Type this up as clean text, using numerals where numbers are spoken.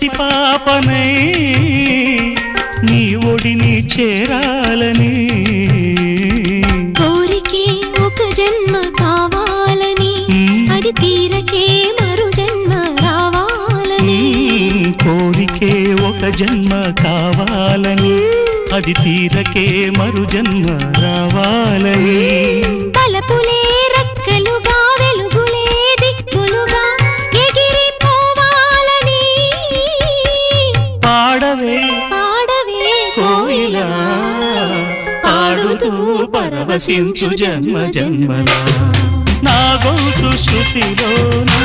పసిపాపనై నీ ఒడిని చేరాలని కోరికే ఒక జన్మ కావాలని అది తీరకే మరు జన్మ రావాలని కోరికే ఒక జన్మ కావాలని అది తీరకే మరు జన్మ రావాలని తలపులే రెక్కలుగా వెలుగులే దిక్కులుగా ఎగిరిపోవాలని పాడవే పాడవే కోయిలా పాడుతూ పరవశించు జన్మ జన్మలా నా గొంతు శృతిలోనా